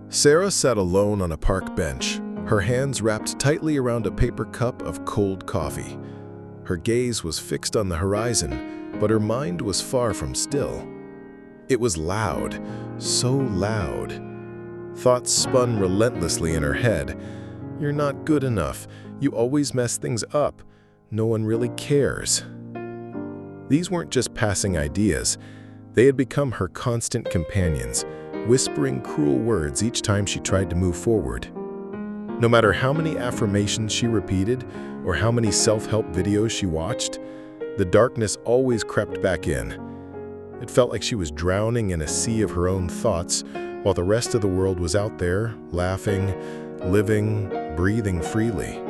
Sarah sat alone on a park bench, her hands wrapped tightly around a paper cup of cold coffee. Her gaze was fixed on the horizon, but her mind was far from still. It was loud, so loud. Thoughts spun relentlessly in her head. You're not good enough. You always mess things up. No one really cares. These weren't just passing ideas. They had become her constant companions, whispering cruel words each time she tried to move forward. No matter how many affirmations she repeated or how many self-help videos she watched, the darkness always crept back in. It felt like she was drowning in a sea of her own thoughts while the rest of the world was out there, laughing, living, breathing freely.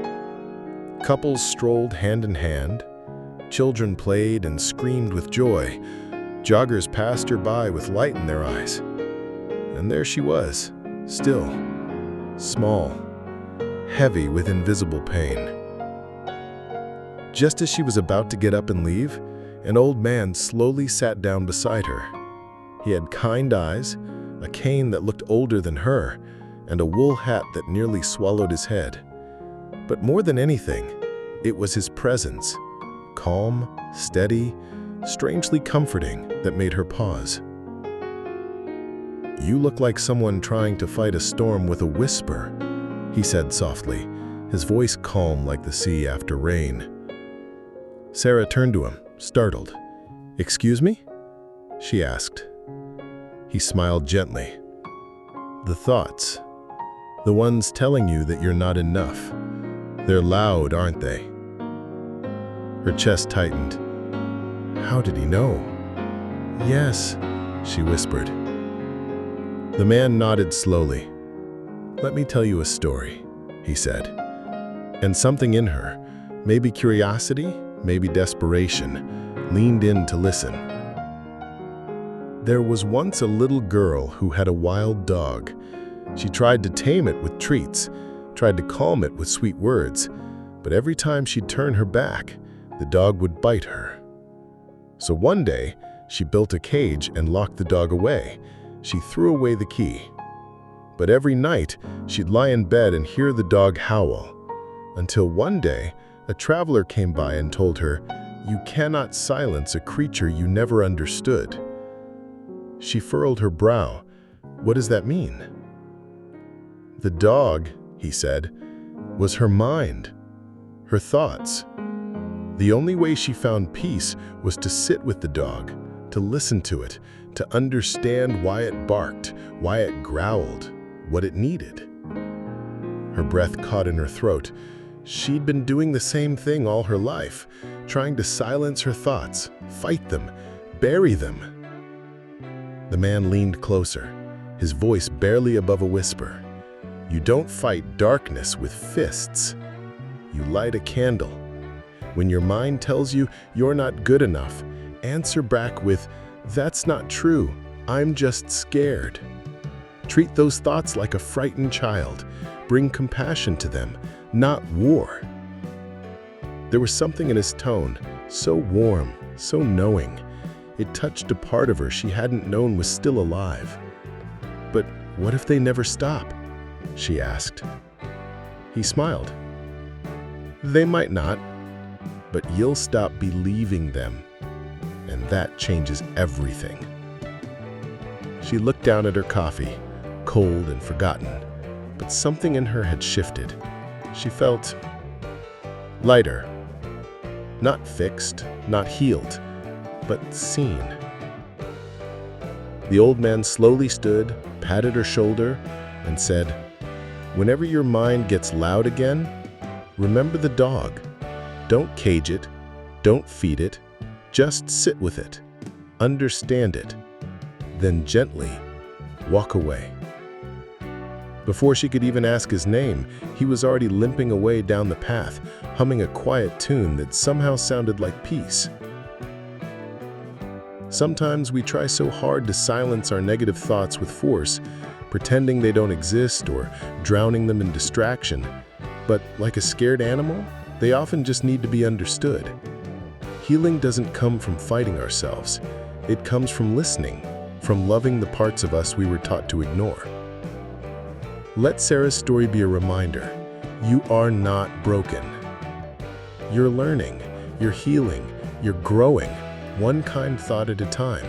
Couples strolled hand in hand. Children played and screamed with joy. Joggers passed her by with light in their eyes. And there she was, still, small, heavy with invisible pain. Just as she was about to get up and leave, an old man slowly sat down beside her. He had kind eyes, a cane that looked older than her, and a wool hat that nearly swallowed his head. But more than anything, it was his presence, calm, steady, strangely comforting, that made her pause. "You look like someone trying to fight a storm with a whisper," he said softly, his voice calm like the sea after rain. Sarah turned to him, startled. "Excuse me?" she asked. He smiled gently. "The thoughts, the ones telling you that you're not enough. They're loud, aren't they?" Her chest tightened. How did he know? "Yes," she whispered. The man nodded slowly. "Let me tell you a story," he said. And something in her, maybe curiosity, maybe desperation, leaned in to listen. There was once a little girl who had a wild dog. She tried to tame it with treats, tried to calm it with sweet words, but every time she'd turn her back, the dog would bite her. So one day, she built a cage and locked the dog away. She threw away the key. But every night, she'd lie in bed and hear the dog howl. Until one day, a traveler came by and told her, "You cannot silence a creature you never understood." She furrowed her brow. "What does that mean?" "The dog," he said, "was her mind, her thoughts. The only way she found peace was to sit with the dog, to listen to it, to understand why it barked, why it growled, what it needed." Her breath caught in her throat. She'd been doing the same thing all her life, trying to silence her thoughts, fight them, bury them. The man leaned closer, his voice barely above a whisper. "You don't fight darkness with fists. You light a candle. When your mind tells you you're not good enough, answer back with, 'That's not true. I'm just scared.' Treat those thoughts like a frightened child. Bring compassion to them, not war." There was something in his tone, so warm, so knowing. It touched a part of her she hadn't known was still alive. "But what if they never stop?" she asked. He smiled. "They might not, but you'll stop believing them, and that changes everything." She looked down at her coffee, cold and forgotten, but something in her had shifted. She felt lighter, not fixed, not healed, but seen. The old man slowly stood, patted her shoulder, and said, "Whenever your mind gets loud again, remember the dog. Don't cage it, don't feed it, just sit with it, understand it, then gently walk away." Before she could even ask his name, he was already limping away down the path, humming a quiet tune that somehow sounded like peace. Sometimes we try so hard to silence our negative thoughts with force, pretending they don't exist or drowning them in distraction. But like a scared animal, they often just need to be understood. Healing doesn't come from fighting ourselves. It comes from listening, from loving the parts of us we were taught to ignore. Let Sarah's story be a reminder. You are not broken. You're learning, you're healing, you're growing, one kind thought at a time.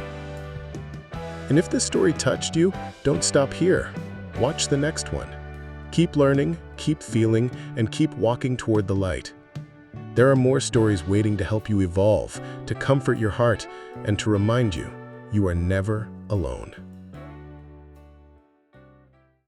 And if this story touched you, don't stop here. Watch the next one. Keep learning, keep feeling, and keep walking toward the light. There are more stories waiting to help you evolve, to comfort your heart, and to remind you, you are never alone.